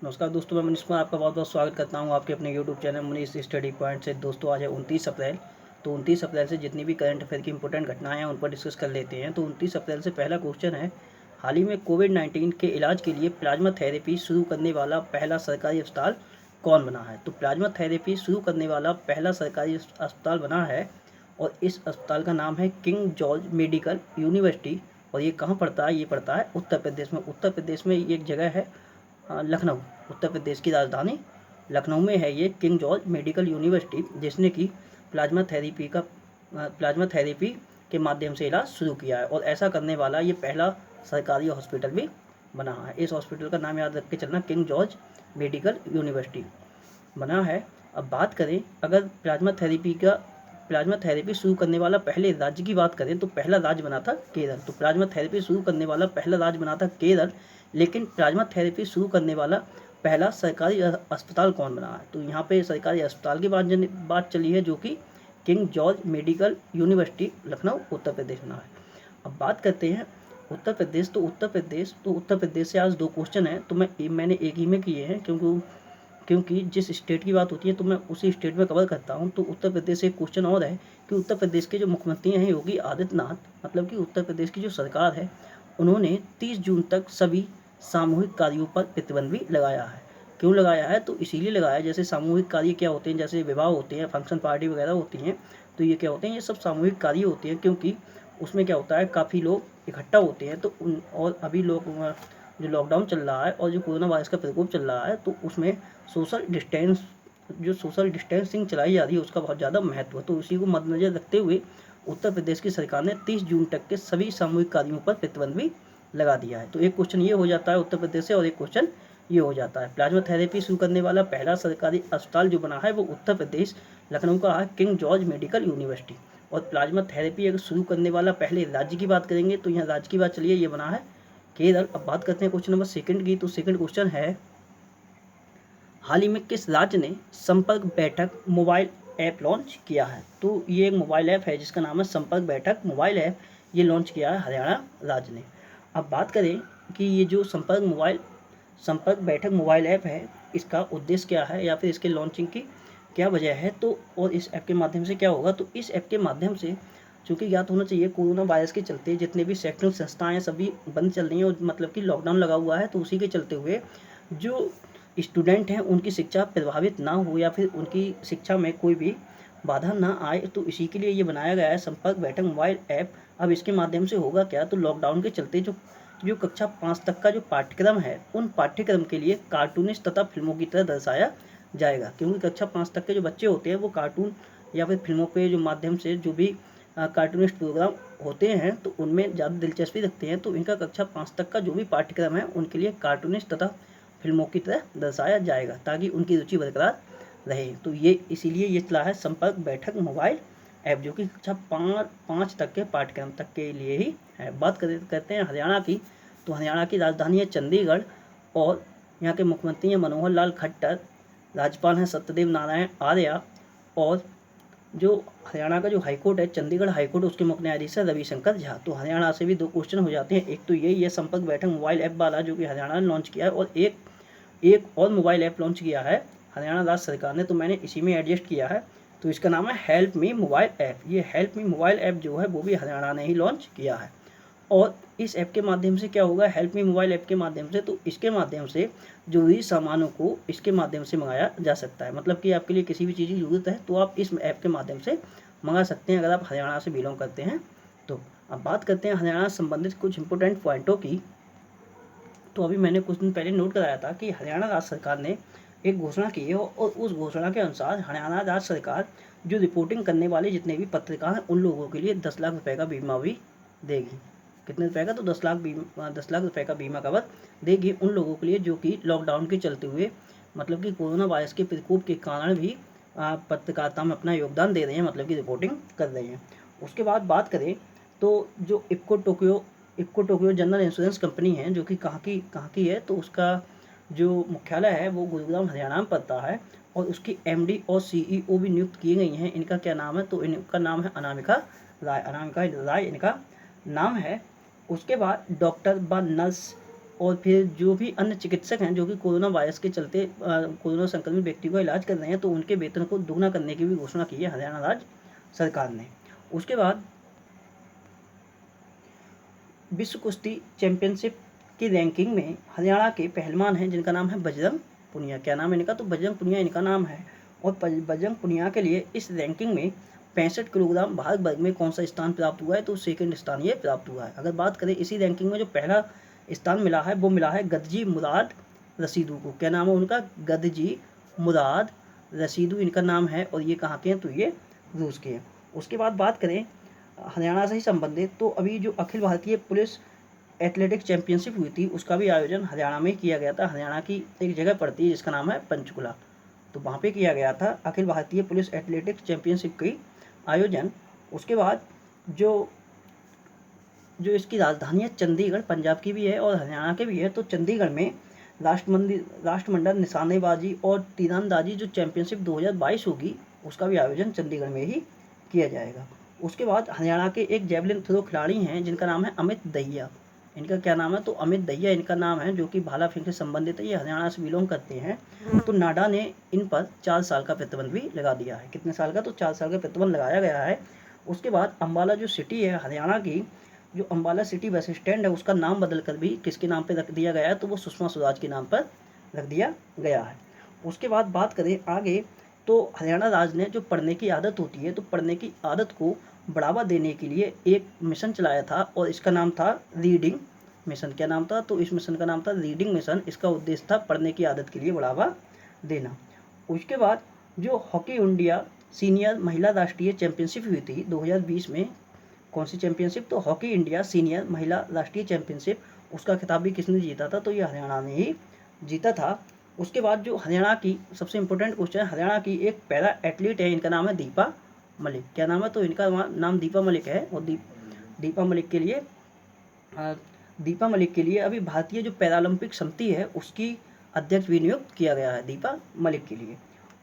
नमस्कार दोस्तों, मैं मनीष कुमार आपका बहुत बहुत स्वागत करता हूं आपके अपने YouTube channel Manish study point से। दोस्तों आज है 29 अप्रैल। तो 29 अप्रैल से जितनी भी करंट अफेयर की इंपॉर्टेंट घटनाएं हैं उन पर डिस्कस कर लेते हैं। तो 29 अप्रैल से पहला क्वेश्चन है, हाल ही में कोविड-19 के इलाज के लिए प्लाज्मा थेरेपी शुरू करने वाला पहला सरकारी अस्पताल कौन बना है। तो प्लाज्मा थेरेपी शुरू करने वाला पहला सरकारी अस्पताल बना है और इस अस्पताल का नाम है किंग जॉर्ज मेडिकल यूनिवर्सिटी। और ये कहाँ पड़ता है? ये पड़ता है उत्तर प्रदेश में। उत्तर प्रदेश में एक जगह है लखनऊ। उत्तर प्रदेश की राजधानी लखनऊ में है ये किंग जॉर्ज मेडिकल यूनिवर्सिटी, जिसने कि प्लाज्मा थेरेपी के माध्यम से इलाज शुरू किया है और ऐसा करने वाला ये पहला सरकारी हॉस्पिटल भी बना है। इस हॉस्पिटल का नाम याद रख के चलना, किंग जॉर्ज मेडिकल यूनिवर्सिटी बना है। अब बात करें, अगर प्लाज्मा थेरेपी शुरू करने वाला पहले राज्य की बात करें तो पहला राज्य बना था केरल। तो प्लाज्मा थेरेपी शुरू करने वाला पहला राज्य बना था केरल, लेकिन प्लाज्मा थेरेपी शुरू करने वाला पहला सरकारी अस्पताल कौन बना है? तो यहाँ पे सरकारी अस्पताल की बात चली है, जो कि King George medical university Lucknow Uttar Pradesh बना है। अब बात करते हैं उत्तर प्रदेश। तो उत्तर प्रदेश से आज दो क्वेश्चन हैं, तो मैंने एक ही में किए हैं, क्योंकि जिस स्टेट की बात होती है तो मैं उसी स्टेट में कवर करता हूं। तो उत्तर प्रदेश से एक क्वेश्चन और है कि उत्तर प्रदेश के जो मुख्यमंत्री हैं योगी आदित्यनाथ, मतलब कि उत्तर प्रदेश की जो सरकार है, उन्होंने 30 जून तक सभी सामूहिक कार्यों पर प्रतिबंध भी लगाया है। क्यों लगाया है? तो इसीलिए लगाया है, जैसे सामूहिक कार्य क्या होते हैं, जैसे विवाह होते हैं, फंक्शन पार्टी वगैरह होती हैं, तो ये क्या होते हैं, ये सब सामूहिक कार्य होते हैं, क्योंकि उसमें क्या होता है, काफ़ी लोग इकट्ठा होते हैं। तो और अभी लोग जो लॉकडाउन चल रहा है और जो कोरोना वायरस का प्रकोप चल रहा है, तो उसमें सोशल डिस्टेंसिंग चलाई जा रही है उसका बहुत ज़्यादा महत्व है। तो उसी को मद्देनजर रखते हुए उत्तर प्रदेश की सरकार ने 30 जून तक के सभी सामूहिक कार्यों पर प्रतिबंध भी लगा दिया है। तो एक क्वेश्चन ये हो जाता है उत्तर प्रदेश से, और एक क्वेश्चन ये हो जाता है, प्लाज्मा थेरेपी शुरू करने वाला पहला सरकारी अस्पताल जो बना है वो उत्तर प्रदेश लखनऊ का है किंग जॉर्ज मेडिकल यूनिवर्सिटी। और प्लाज्मा थेरेपी अगर शुरू करने वाला पहले राज्य की बात करेंगे तो यहाँ राज्य की बात चलिए, ये बना है केरल। अब बात करते हैं क्वेश्चन नंबर सेकंड की। तो सेकंड क्वेश्चन है, हाल ही में किस राज्य ने संपर्क बैठक मोबाइल ऐप लॉन्च किया है? तो ये एक मोबाइल ऐप है जिसका नाम है संपर्क बैठक मोबाइल ऐप। ये लॉन्च किया है हरियाणा राज्य ने। अब बात करें कि ये जो संपर्क बैठक मोबाइल ऐप है, इसका उद्देश्य क्या है या फिर इसके लॉन्चिंग की क्या वजह है, तो और इस ऐप के माध्यम से क्या होगा। तो इस ऐप के माध्यम से, चूँकि ज्ञात होना चाहिए, कोरोना वायरस के चलते जितने भी शैक्षणिक संस्थाएं हैं सभी बंद चल रही हैं, और मतलब कि लॉकडाउन लगा हुआ है, तो उसी के चलते हुए जो स्टूडेंट हैं उनकी शिक्षा प्रभावित ना हो या फिर उनकी शिक्षा में कोई भी बाधा ना आए, तो इसी के लिए ये बनाया गया है संपर्क बैठक मोबाइल ऐप। अब इसके माध्यम से होगा क्या, तो लॉकडाउन के चलते जो कक्षा 5 तक का जो पाठ्यक्रम है, उन पाठ्यक्रम के लिए कार्टूनिस्ट तथा फिल्मों की तरह दर्शाया जाएगा। क्योंकि कक्षा 5 तक के जो बच्चे होते हैं वो कार्टून या फिर फिल्मों के जो माध्यम से जो भी कार्टूनिस्ट प्रोग्राम होते हैं तो उनमें ज़्यादा दिलचस्पी रखते हैं। तो इनका कक्षा 5 तक का जो भी पाठ्यक्रम है उनके लिए कार्टूनिस्ट तथा फिल्मों की तरह दर्शाया जाएगा, ताकि उनकी रुचि बरकरार रहे। तो ये इसीलिए ये चला है संपर्क बैठक मोबाइल ऐप, जो कि कक्षा 5 तक के पाठ्यक्रम तक के लिए ही है। बात करते हैं हरियाणा की। तो हरियाणा की राजधानी है चंडीगढ़ और यहाँ के मुख्यमंत्री हैं मनोहर लाल खट्टर, राज्यपाल हैं सत्यदेव नारायण आर्य, और जो हरियाणा का जो हाईकोर्ट है चंडीगढ़ हाईकोर्ट, उसके मुख्य न्यायाधीश है रविशंकर झा। तो हरियाणा से भी दो क्वेश्चन हो जाते हैं, एक तो ये संपर्क बैठक मोबाइल ऐप वाला जो कि हरियाणा ने लॉन्च किया है, और एक और मोबाइल ऐप लॉन्च किया है हरियाणा राज्य सरकार ने, तो मैंने इसी में एडजस्ट किया है। तो इसका नाम है हेल्प मी मोबाइल ऐप। ये हेल्प मी मोबाइल ऐप जो है वो भी हरियाणा ने ही लॉन्च किया है। और इस ऐप के माध्यम से क्या होगा, हेल्प मी मोबाइल ऐप के माध्यम से, तो इसके माध्यम से जरूरी सामानों को इसके माध्यम से मंगाया जा सकता है। मतलब कि आपके लिए किसी भी चीज़ की ज़रूरत है तो आप इस ऐप के माध्यम से मंगा सकते हैं, अगर आप हरियाणा से बिलोंग करते हैं तो। अब बात करते हैं हरियाणा से संबंधित कुछ इंपॉर्टेंट पॉइंटों की। तो अभी मैंने कुछ दिन पहले नोट कराया था कि हरियाणा राज्य सरकार ने एक घोषणा की है, और उस घोषणा के अनुसार हरियाणा राज्य सरकार जो रिपोर्टिंग करने वाले जितने भी पत्रकार हैं उन लोगों के लिए 10 लाख रुपए का बीमा भी देगी। कितने रुपए का? तो 10 लाख रुपए का बीमा कवर देगी उन लोगों के लिए जो कि लॉकडाउन के चलते हुए, मतलब कि कोरोना वायरस के प्रकोप के कारण भी पत्रकारिता में अपना योगदान दे रहे हैं, मतलब कि रिपोर्टिंग कर रहे हैं। उसके बाद बात करें तो जो IFFCO Tokyo general Insurance Company है, जो कि कहाँ की है, तो उसका जो मुख्यालय है वो गुरुग्राम हरियाणा में पड़ता है, और उसकी एमडी और सीईओ भी नियुक्त की गई हैं। इनका क्या नाम है? तो इनका नाम है अनामिका राय इनका नाम है। उसके बाद डॉक्टर व नर्स और फिर जो भी अन्य चिकित्सक हैं जो कि कोरोना वायरस के चलते कोरोना संक्रमित व्यक्ति का इलाज कर रहे हैं, तो उनके वेतन को दुगना करने की भी घोषणा की है हरियाणा राज्य सरकार ने। उसके बाद विश्व कुश्ती चैंपियनशिप की रैंकिंग में हरियाणा के पहलवान हैं जिनका नाम है बजरंग पुनिया। क्या नाम है इनका? तो बजरंग पुनिया इनका नाम है। और बजरंग पुनिया के लिए इस रैंकिंग में 65 किलोग्राम भारत वर्ग में कौन सा स्थान प्राप्त हुआ है? तो सेकंड स्थान ये प्राप्त हुआ है। अगर बात करें इसी रैंकिंग में जो पहला स्थान मिला है वो मिला है गदजी मुराद रशीदू को। क्या नाम है उनका? गदजी मुराद रशीदू इनका नाम है। और ये कहाँ के हैं? तो ये रूस के हैं। उसके बाद बात करें हरियाणा से ही संबंधित, तो अभी जो Akhil Bharatiya police athletics championship हुई थी उसका भी आयोजन हरियाणा में किया गया था। हरियाणा की एक जगह पड़ती है जिसका नाम है पंचकुला, तो वहाँ पे किया गया था Akhil Bharatiya police athletics championship की आयोजन। उसके बाद जो इसकी राजधानी है चंडीगढ़, पंजाब की भी है और हरियाणा के भी है, तो चंडीगढ़ में राष्ट्रमंडल निशानेबाजी और तीरंदाजी जो चैंपियनशिप 2022 होगी उसका भी आयोजन चंडीगढ़ में ही किया जाएगा। उसके बाद हरियाणा के एक जेवलिन थ्रो खिलाड़ी हैं जिनका नाम है अमित दहिया। इनका क्या नाम है? तो अमित दहिया इनका नाम है, जो कि भाला फेंक से संबंधित है। ये हरियाणा से बिलोंग करते हैं। तो नाडा ने इन पर 4 साल का प्रतिबंध भी लगा दिया है। कितने साल का? तो 4 साल का प्रतिबंध लगाया गया है। उसके बाद अम्बाला जो सिटी है हरियाणा की, जो अम्बाला सिटी बस स्टैंड है उसका नाम बदल कर भी किसके नाम पर रख दिया गया है? तो वो सुषमा स्वराज के नाम पर रख दिया गया है। उसके बाद बात करें आगे, तो हरियाणा राज्य ने जो पढ़ने की आदत होती है, तो पढ़ने की आदत को बढ़ावा देने के लिए एक मिशन चलाया था और इसका नाम था रीडिंग मिशन। क्या नाम था? तो इस मिशन का नाम था रीडिंग मिशन। इसका उद्देश्य था पढ़ने की आदत के लिए बढ़ावा देना। उसके बाद जो हॉकी इंडिया सीनियर महिला राष्ट्रीय चैंपियनशिप हुई थी 2020 में, कौन सी चैंपियनशिप? तो हॉकी इंडिया सीनियर महिला राष्ट्रीय चैंपियनशिप, उसका खिताब भी किसने जीता था? तो ये हरियाणा ने ही जीता था। उसके बाद जो हरियाणा की सबसे इम्पोर्टेंट क्वेश्चन है, हरियाणा की एक पैरा एथलीट है, इनका नाम है दीपा मलिक। क्या नाम है? तो इनका नाम दीपा मलिक है। और दीपा मलिक के लिए अभी भारतीय जो पैरालंपिक समिति है उसकी अध्यक्ष भी नियुक्त किया गया है दीपा मलिक के लिए।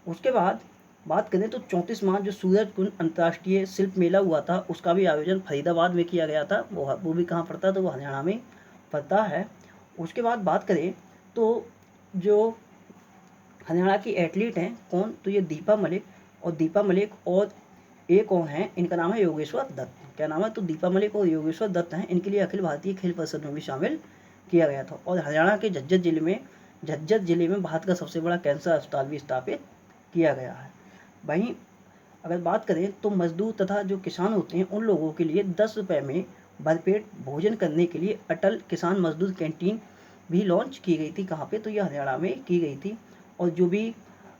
उसके बाद बात करें तो 34वां जो सूरजकुंड अंतर्राष्ट्रीय शिल्प मेला हुआ था उसका भी आयोजन फरीदाबाद में किया गया था। वो भी कहाँ पड़ता है? तो वो हरियाणा में पड़ता है। उसके बाद बात करें तो जो हरियाणा की एथलीट हैं कौन? तो ये दीपा मलिक और एक और हैं, इनका नाम है योगेश्वर दत्त। क्या नाम है? तो दीपा मलिक और योगेश्वर दत्त हैं। इनके लिए अखिल भारतीय खेल परिषद में भी शामिल किया गया था। और हरियाणा के झज्जर जिले में भारत का सबसे बड़ा कैंसर अस्पताल भी स्थापित किया गया है। वहीं अगर बात करें तो मजदूर तथा जो किसान होते हैं उन लोगों के लिए 10 रुपये में भरपेट भोजन करने के लिए अटल किसान मजदूर कैंटीन भी लॉन्च की गई थी। कहाँ पे? तो यह हरियाणा में की गई थी। और जो भी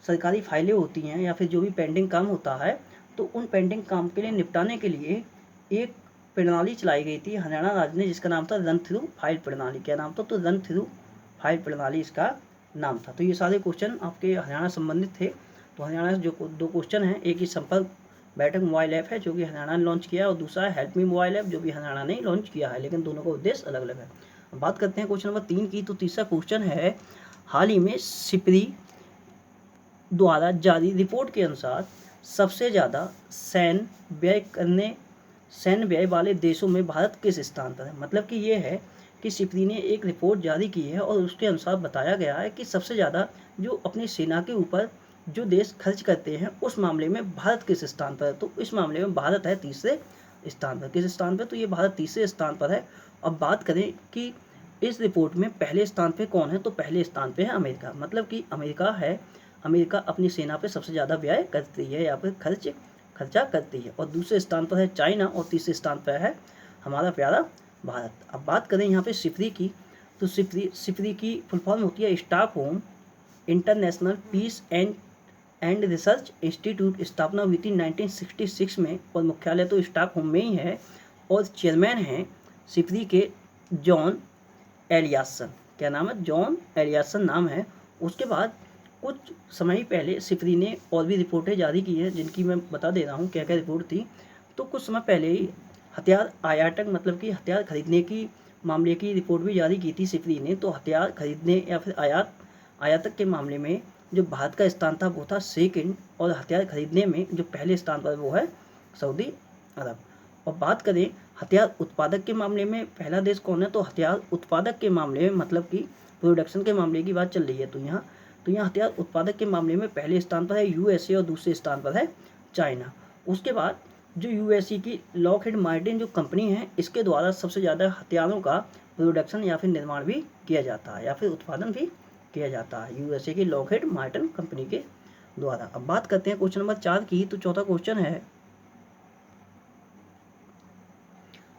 सरकारी फाइलें होती हैं या फिर जो भी पेंडिंग काम होता है तो उन पेंडिंग काम के लिए निपटाने के लिए एक प्रणाली चलाई गई थी हरियाणा राज्य ने जिसका नाम था रन थ्रू फाइल प्रणाली। क्या नाम था? तो रन थ्रू फाइल प्रणाली इसका नाम था। तो ये सारे क्वेश्चन आपके हरियाणा संबंधित थे। तो हरियाणा से जो 2 क्वेश्चन हैं, एक ही संपर्क बैठक मोबाइल ऐप है जो कि हरियाणा ने लॉन्च किया है और दूसरा है हेल्प मी मोबाइल ऐप जो भी हरियाणा ने लॉन्च किया है, लेकिन दोनों का उद्देश्य अलग अलग है। अब बात करते हैं क्वेश्चन नंबर 3 की। तो तीसरा क्वेश्चन है, हाल ही में सिप्री द्वारा जारी रिपोर्ट के अनुसार सबसे ज़्यादा सैन्य व्यय वाले देशों में भारत किस स्थान पर है? मतलब कि ये है कि सिप्री ने एक रिपोर्ट जारी की है और उसके अनुसार बताया गया है कि सबसे ज़्यादा जो अपनी सेना के ऊपर जो देश खर्च करते हैं उस मामले में भारत किस स्थान पर है? तो इस मामले में भारत है तीसरे स्थान पर। किस स्थान पर? तो ये भारत तीसरे स्थान पर है। अब बात करें कि इस रिपोर्ट में पहले स्थान पे कौन है? तो पहले स्थान पे है अमेरिका। मतलब कि अमेरिका अपनी सेना पे सबसे ज़्यादा व्यय करती है या फिर खर्चा करती है। और दूसरे स्थान पर है चाइना और तीसरे स्थान पर है हमारा प्यारा भारत। अब बात करें यहाँ पे सिप्री की, तो सिप्री की फुल फॉर्म होती है Stockholm International Peace and Research Institute. स्थापना हुई थी 1966 में और मुख्यालय तो स्टॉकहोम में ही है। और चेयरमैन हैं सिप्री के जॉन एलियासन। क्या नाम है? जॉन एलियासन नाम है। उसके बाद कुछ समय पहले सिप्री ने और भी रिपोर्टें जारी की हैं जिनकी मैं बता दे रहा हूँ क्या क्या रिपोर्ट थी। तो कुछ समय पहले ही हथियार आयातक मतलब कि हथियार खरीदने की मामले की रिपोर्ट भी जारी की थी सिप्री ने। तो हथियार खरीदने या फिर आयातक के मामले में जो भारत का स्थान था वो था सेकंड, और हथियार खरीदने में जो पहले स्थान पर वो है सऊदी अरब। और बात करें हथियार उत्पादक के मामले में पहला देश कौन है, तो हथियार उत्पादक के मामले में मतलब कि प्रोडक्शन के मामले की बात चल रही है, तो यहाँ हथियार उत्पादक के मामले में पहले स्थान पर है यूएसए और दूसरे स्थान पर है चाइना। उसके बाद जो यूएसए की लॉकहीड मार्टिन जो कंपनी है, इसके द्वारा सबसे ज़्यादा हथियारों का प्रोडक्शन या फिर निर्माण भी किया जाता है या फिर उत्पादन भी किया जाता है यूएसए की लॉकहीड मार्टिन कंपनी के द्वारा। अब बात करते हैं क्वेश्चन नंबर 4 की। तो चौथा क्वेश्चन है,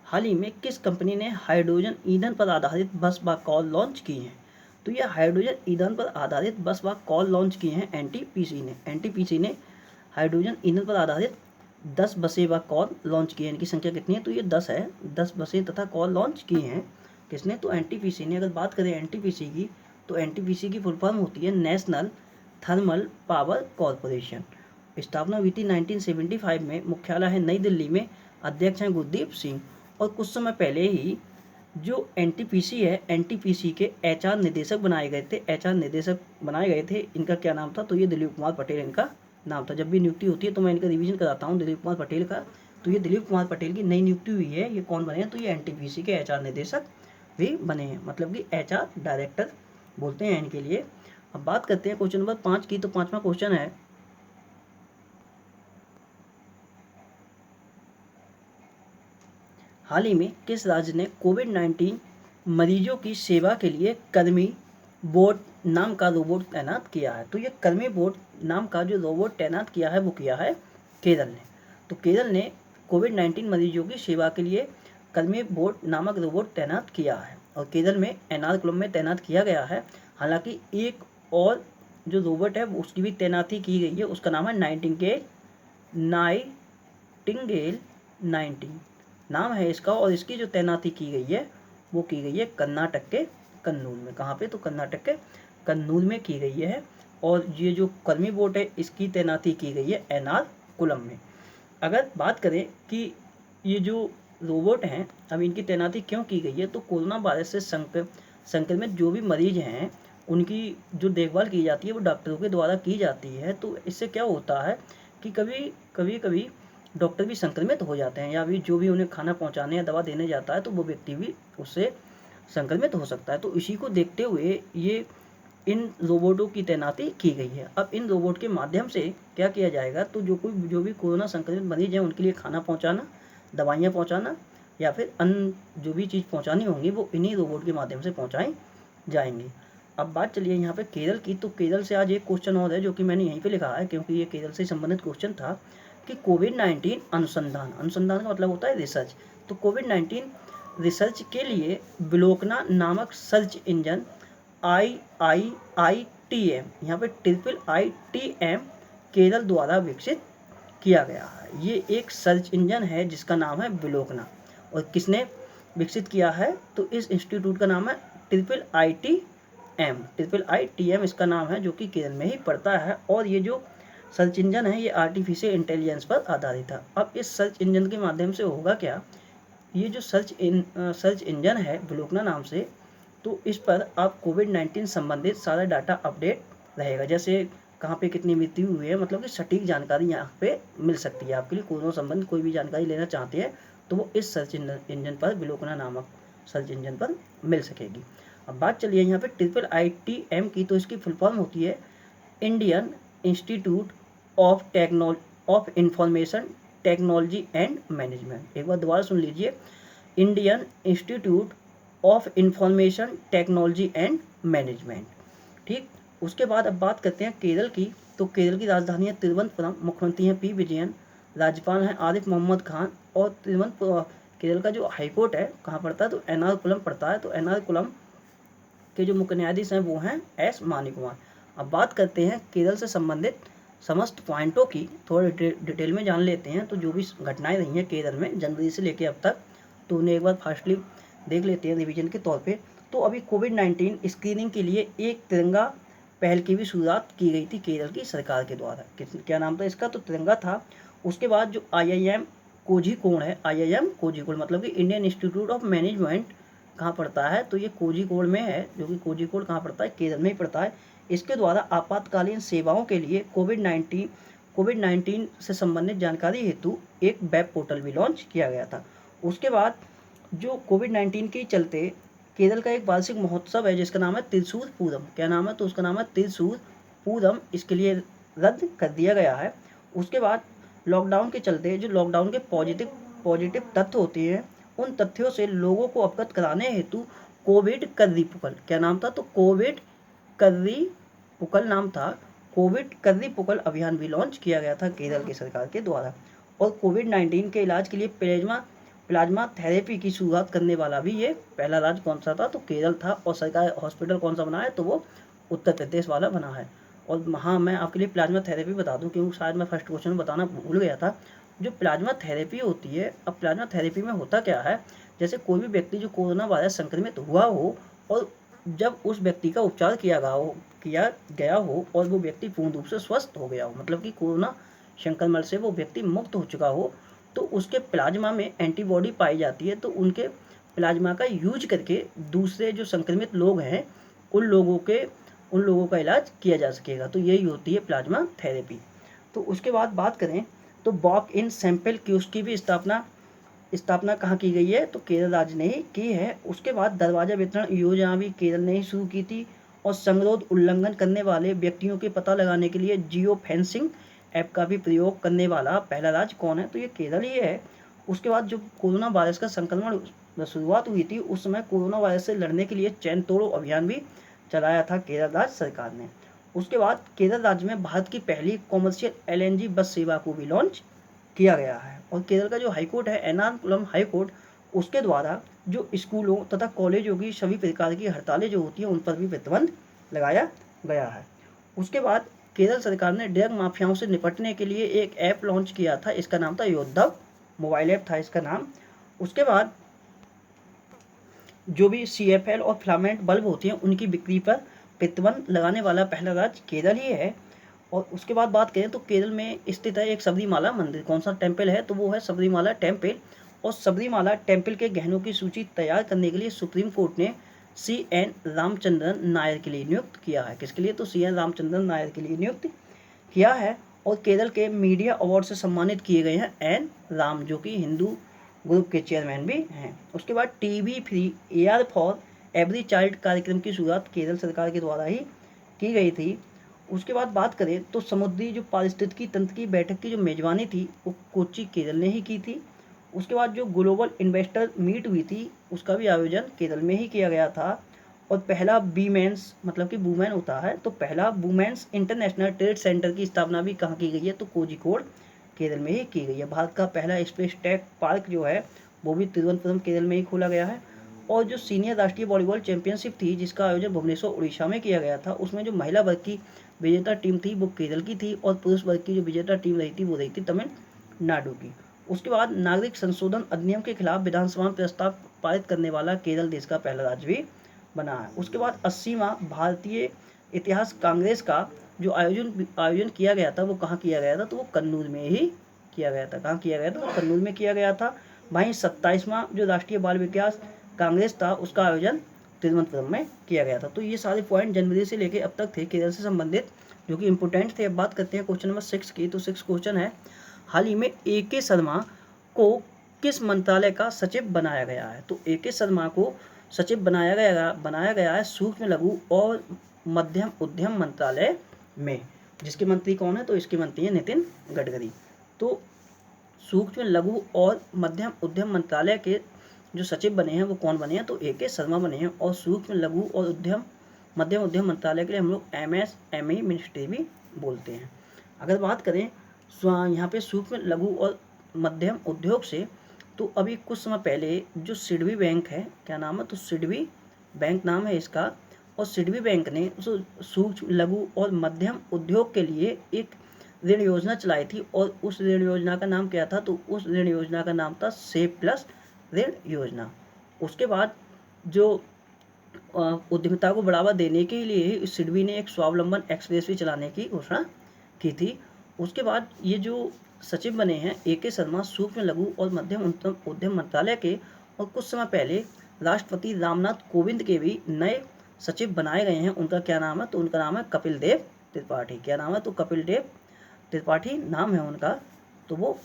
हाल ही में किस कंपनी ने हाइड्रोजन ईंधन पर आधारित बस व कॉल लॉन्च की हैं। तो ये हाइड्रोजन ईंधन पर आधारित बस व कॉल लॉन्च किए हैं एनटीपीसी ने हाइड्रोजन ईंधन पर आधारित 10 बसें व कॉल लॉन्च किए हैं। इनकी संख्या कितनी है, तो ये 10 है। 10 बसें तथा कॉल लॉन्च किए हैं किसने, तो एनटीपीसी ने। अगर बात करें एनटीपीसी की, तो एनटीपीसी की फुल फॉर्म होती है नेशनल थर्मल पावर कॉरपोरेशन। स्थापना हुई थी 1975 में, मुख्यालय है नई दिल्ली में, अध्यक्ष हैं गुरदीप सिंह। और कुछ समय पहले ही जो एनटीपीसी है, एनटीपीसी के एचआर निदेशक बनाए गए थे। इनका क्या नाम था, तो ये दिलीप कुमार पटेल इनका नाम था। जब भी नियुक्ति होती है तो मैं इनका रिवीजन कराता हूँ दिलीप कुमार पटेल का। तो ये दिलीप कुमार पटेल की नई नियुक्ति हुई है। ये कौन बने हैं, तो ये एनटीपीसी के एचआर निदेशक भी बने हैं, मतलब कि एचआर डायरेक्टर बोलते हैं इनके लिए। अब बात करते हैं क्वेश्चन नंबर 5 की। तो 5वां क्वेश्चन है, हाल ही में किस राज्य ने कोविड-19 मरीजों की सेवा के लिए कर्मी बोट नाम का रोबोट तैनात किया है। तो ये कर्मी बोट नाम का जो रोबोट तैनात किया है वो किया है केरल ने। तो केरल ने कोविड-19 मरीजों की सेवा के लिए कर्मी बोट नामक रोबोट तैनात किया है और केरल में एर्नाकुलम में तैनात किया गया है। हालांकि एक और जो रोबोट है उसकी भी तैनाती की गई है, उसका नाम है नाइटिंगेल 19 नाम है इसका। और इसकी जो तैनाती की गई है वो की गई है कर्नाटक के कन्नूर में। कहाँ पे, तो कर्नाटक के कन्नूर में की गई है। और ये जो कर्मी बोट है इसकी तैनाती की गई है एर्नाकुलम में। अगर बात करें कि ये जो रोबोट हैं अब इनकी तैनाती क्यों की गई है, तो कोरोना वायरस से संक्रमित जो भी मरीज हैं उनकी जो देखभाल की जाती है वो डॉक्टरों के द्वारा की जाती है। तो इससे क्या होता है कि कभी डॉक्टर भी संक्रमित हो जाते हैं, या भी जो भी उन्हें खाना पहुंचाने या दवा देने जाता है तो वो व्यक्ति भी उससे संक्रमित हो सकता है। तो इसी को देखते हुए ये इन रोबोटों की तैनाती की गई है। अब इन रोबोट के माध्यम से क्या किया जाएगा, तो जो भी कोरोना संक्रमित मरीज हैं उनके लिए खाना पहुँचाना, दवाइयाँ पहुँचाना या फिर अन्य जो भी चीज़ पहुँचानी होंगी वो इन्हीं रोबोट के माध्यम से पहुँचाई जाएंगी। अब बात चलिए यहाँ पे केरल की। तो केरल से आज एक क्वेश्चन और है जो कि मैंने यहीं पे लिखा है क्योंकि ये केरल से संबंधित क्वेश्चन था कि कोविड-19 अनुसंधान का मतलब होता है रिसर्च। तो कोविड-19 रिसर्च के लिए विलोकना नामक सर्च इंजन IIITM यहाँ पे IIITM केरल द्वारा विकसित किया गया है। ये एक सर्च इंजन है जिसका नाम है विलोकना। और किसने विकसित किया है, तो इस इंस्टीट्यूट का नाम है IIITM इसका नाम है, जो कि केरल में ही पड़ता है। और ये जो सर्च इंजन है ये आर्टिफिशियल इंटेलिजेंस पर आधारित है। अब इस सर्च इंजन के माध्यम से होगा क्या, ये जो सर्च इंजन है विलोकना नाम से, तो इस पर आप कोविड-19 संबंधित सारा डाटा अपडेट रहेगा। जैसे कहाँ पे कितनी मृत्यु हुई है, मतलब कि सटीक जानकारी यहाँ पे मिल सकती है आपके लिए। कोरोना संबंधित कोई भी जानकारी लेना चाहते हैं तो वो इस सर्च इंजन पर, विलोकना नामक सर्च इंजन पर मिल सकेगी। अब बात चलिए यहाँ पे IIITM की। तो इसकी फुल फॉर्म होती है Indian institute of information technology and management. एक बार दोबारा सुन लीजिए, Indian institute of information technology and management. ठीक, उसके बाद अब बात करते हैं केरल की। तो केरल की राजधानी है तिरुवनंतपुरम, मुख्यमंत्री हैं पी विजयन, राज्यपाल हैं आरिफ मोहम्मद खान। और केरल का जो हाईकोर्ट है कहाँ पड़ता है, तो एर्नाकुलम पड़ता है। तो एर्नाकुलम के जो मुख्य न्यायाधीश हैं वो हैं एस मानिकुमार। अब बात करते हैं केरल से संबंधित समस्त पॉइंटों की, थोड़ा डिटेल में जान लेते हैं। तो जो भी घटनाएं रही हैं केरल में जनवरी से लेकर अब तक, तो उन्हें एक बार फास्टली देख लेते हैं रिवीजन के तौर पे। तो अभी कोविड-19 स्क्रीनिंग के लिए एक तिरंगा पहल की भी शुरुआत की गई थी केरल की सरकार के द्वारा। क्या नाम था इसका, तो तिरंगा था। उसके बाद जो IIM कोझिकोड है, IIM कोझिकोड मतलब कि इंडियन इंस्टीट्यूट ऑफ मैनेजमेंट कहाँ पड़ता है, तो ये कोझिकोड में है, जो कि कोझिकोड कहाँ पड़ता है, केरल में ही पड़ता है। इसके द्वारा आपातकालीन सेवाओं के लिए कोविड-19 से संबंधित जानकारी हेतु एक वेब पोर्टल भी लॉन्च किया गया था। उसके बाद जो कोविड-19 के चलते केरल का एक वार्षिक महोत्सव है जिसका नाम है त्रिशूर पूरम। क्या नाम है? तो उसका नाम है त्रिशूर पूरम। इसके लिए रद्द कर दिया गया है। उसके बाद लॉकडाउन के चलते जो लॉकडाउन के पॉजिटिव तथ्य होते हैं उन तथ्यों से लोगों को अवगत कराने हेतु कोविड कर्री पुकल, क्या नाम था? तो कोविड कर्री पुकल नाम था। कोविड कर्री पुकल अभियान भी लॉन्च किया गया था केरल की सरकार के द्वारा। और कोविड-19 के इलाज के लिए प्लाज्मा थेरेपी की शुरुआत करने वाला भी ये पहला राज्य कौन सा था? तो केरल था। और सरकारी हॉस्पिटल कौन सा बना है? तो वो उत्तर प्रदेश वाला बना है। और हाँ, मैं आपके लिए प्लाज्मा थेरेपी बता दूं क्योंकि शायद मैं फर्स्ट क्वेश्चन में बताना भूल गया था। जो प्लाज्मा थेरेपी होती है, अब प्लाज्मा थेरेपी में होता क्या है, जैसे कोई भी व्यक्ति जो कोरोना वायरस संक्रमित हुआ हो और जब उस व्यक्ति का उपचार किया गया हो और वो व्यक्ति पूर्ण रूप से स्वस्थ हो गया हो, मतलब कि कोरोना संक्रमण से वो व्यक्ति मुक्त हो चुका हो, तो उसके प्लाज्मा में एंटीबॉडी पाई जाती है। तो उनके प्लाज्मा का यूज करके दूसरे जो संक्रमित लोग हैं उन लोगों का इलाज किया जा सकेगा। तो यही होती है प्लाज्मा थेरेपी। तो उसके बाद बात करें तो वॉक इन सैंपल कियोस्क की भी स्थापना कहाँ की गई है? तो केरल राज्य ने ही की है। उसके बाद दरवाजा वितरण योजना भी केरल ने ही शुरू की थी। और संगरोध उल्लंघन करने वाले व्यक्तियों के पता लगाने के लिए जियो फेंसिंग ऐप का भी प्रयोग करने वाला पहला राज्य कौन है? तो ये केरल ही है। उसके बाद जो कोरोना वायरस का संक्रमण शुरुआत हुई थी उस समय कोरोना वायरस से लड़ने के लिए चैन तोड़ो अभियान भी चलाया था केरल राज्य सरकार ने। उसके बाद केरल राज्य में भारत की पहली कॉमर्शियल एलएनजी बस सेवा को भी लॉन्च किया गया है। और केरल का जो हाईकोर्ट है एर्नाकुलम हाईकोर्ट, उसके द्वारा जो स्कूलों तथा कॉलेजों की सभी प्रकार की हड़तालें जो होती हैं उन पर भी प्रतिबंध लगाया गया है। उसके बाद केरल सरकार ने ड्रग माफियाओं से निपटने के लिए एक ऐप लॉन्च किया था, इसका नाम था योद्धव, मोबाइल ऐप था इसका नाम। उसके बाद जो भी CFL और फिलामेंट बल्ब होती हैं उनकी बिक्री पर प्रतिबंध लगाने वाला पहला राज्य केरल ही है। और उसके बाद बात करें तो केरल में स्थित है एक सबरीमाला मंदिर। कौन सा टेम्पल है? तो वो है सबरीमाला टेम्पल। और सबरीमाला टेम्पल के गहनों की सूची तैयार करने के लिए सुप्रीम कोर्ट ने CN रामचंद्रन नायर के लिए नियुक्त किया है। किसके लिए? तो CN रामचंद्रन नायर के लिए नियुक्त किया है। और केरल के मीडिया अवार्ड से सम्मानित किए गए हैं N राम, जो कि हिंदू ग्रुप के चेयरमैन भी हैं। उसके बाद TV free air for every child कार्यक्रम की शुरुआत केरल सरकार के द्वारा ही की गई थी। उसके बाद बात करें तो समुद्री जो पारिस्थितिकी तंत्र की बैठक की जो मेजबानी थी वो कोच्चि केरल ने ही की थी। उसके बाद जो ग्लोबल इन्वेस्टर मीट हुई थी उसका भी आयोजन केरल में ही किया गया था। और पहला बीमेंस, मतलब कि वुमेन होता है, तो पहला वुमेन्स इंटरनेशनल ट्रेड सेंटर की स्थापना भी कहाँ की गई है? तो कोझिकोड केरल में ही की गई है। भारत का पहला स्पेस टेक पार्क जो है वो भी तिरुवनंतपुरम केरल में ही खोला गया है। और जो सीनियर राष्ट्रीय वॉलीबॉल चैंपियनशिप थी जिसका आयोजन भुवनेश्वर उड़ीसा में किया गया था, उसमें जो महिला वर्ग की विजेता टीम थी वो केरल की थी और पुरुष वर्ग की जो विजेता टीम रही थी वो रही थी तमिलनाडु की। उसके बाद नागरिक संशोधन अधिनियम के खिलाफ विधानसभा में प्रस्ताव पारित करने वाला केरल देश का पहला राज्य भी बना है। उसके बाद 80वां भारतीय इतिहास कांग्रेस का जो आयोजन किया गया था वो कहाँ किया गया था? तो वो कन्नूर में ही किया गया था। कहाँ किया गया था? तो कन्नूर में किया गया था। वहीं 27वां जो राष्ट्रीय बाल विकास कांग्रेस था उसका आयोजन तिरुवनंतपुरम में किया गया था। तो ये सारे पॉइंट जनवरी से लेके अब तक थे केरल से संबंधित जो कि इंपोर्टेंट थे। अब बात करते हैं क्वेश्चन नंबर 6 की। तो 6 क्वेश्चन है, हाल ही में AK शर्मा को किस मंत्रालय का सचिव बनाया गया है? तो AK शर्मा को सचिव बनाया गया है सूक्ष्म लघु और मध्यम उद्यम मंत्रालय में। जिसके मंत्री कौन है? तो इसके मंत्री हैं नितिन गडकरी। तो सूक्ष्म लघु और मध्यम उद्यम मंत्रालय के जो सचिव बने हैं वो कौन बने हैं? तो AK शर्मा बने हैं। और सूक्ष्म लघु और मध्यम उद्यम मंत्रालय के लिए हम लोग MSME मिनिस्ट्री भी बोलते हैं। अगर बात करें यहाँ पे सूक्ष्म लघु और मध्यम उद्योग से, तो अभी कुछ समय पहले जो सिडबी बैंक है, क्या नाम है? तो सिडबी बैंक नाम है इसका। और सिडबी बैंक ने सूक्ष्म लघु और मध्यम उद्योग के लिए एक ऋण योजना चलाई थी। और उस ऋण योजना का नाम क्या था? तो उस ऋण योजना का नाम था सेव प्लस ऋण योजना। उसके बाद जो उद्यमिता को बढ़ावा देने के लिए सिडबी ने एक स्वावलंबन एक्सप्रेस वे चलाने की घोषणा की थी। उसके बाद ये जो सचिव बने हैं AK शर्मा सूक्ष्म लघु और मध्यम उद्यम मंत्रालय के, और कुछ समय पहले राष्ट्रपति रामनाथ कोविंद के भी नए सचिव बनाए गए हैं। उनका क्या नाम है? तो उनका नाम है कपिल देव त्रिपाठी। क्या नाम है? तो कपिल देव त्रिपाठी नाम है उनका। तो वो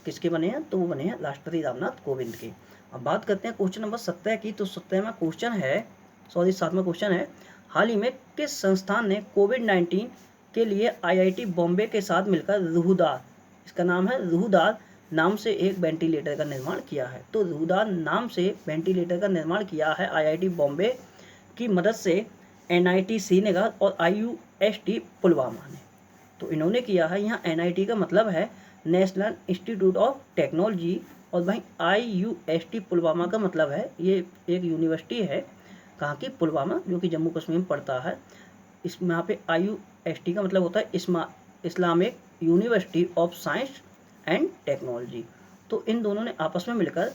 किसके बने हैं? तो वो बने हैं राष्ट्रपति रामनाथ कोविंद के। अब बात करते हैं क्वेश्चन नंबर 17 की। तो 17वां क्वेश्चन है, सॉरी 7वां क्वेश्चन है, हाल ही में किस संस्थान ने कोविड-19 के लिए आईआईटी बॉम्बे के साथ मिलकर रूहदार, इसका नाम है रूहदार, नाम से एक वेंटिलेटर का निर्माण किया है। तो रूहदार नाम से वेंटिलेटर का निर्माण किया है आईआईटी बॉम्बे की मदद से एनआईटी श्रीनगर और आईयूएसटी पुलवामा ने। तो इन्होंने किया है। यहाँ एनआईटी का मतलब है नेशनल इंस्टीट्यूट ऑफ टेक्नोलॉजी, और वहीं आईयूएसटी पुलवामा का मतलब है ये एक यूनिवर्सिटी है कहाँ की, पुलवामा, जो कि जम्मू कश्मीर में पड़ता है। इसमें यहाँ पे आईयूएसटी का मतलब होता है Islamic university of science and technology. तो इन दोनों ने आपस में मिलकर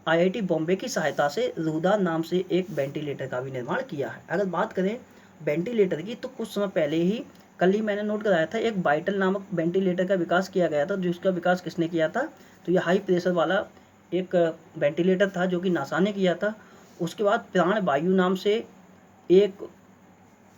आईआईटी बॉम्बे की सहायता से रूहदार नाम से एक वेंटिलेटर का भी निर्माण किया है। अगर बात करें वेंटिलेटर की, तो कुछ समय पहले ही, कल ही मैंने नोट कराया था, एक वाइटल नामक वेंटिलेटर का विकास किया गया था। जिसका विकास किसने किया था? तो यह हाई प्रेशर वाला एक वेंटिलेटर था जो कि नासा ने किया था। उसके बाद प्राण वायु नाम से एक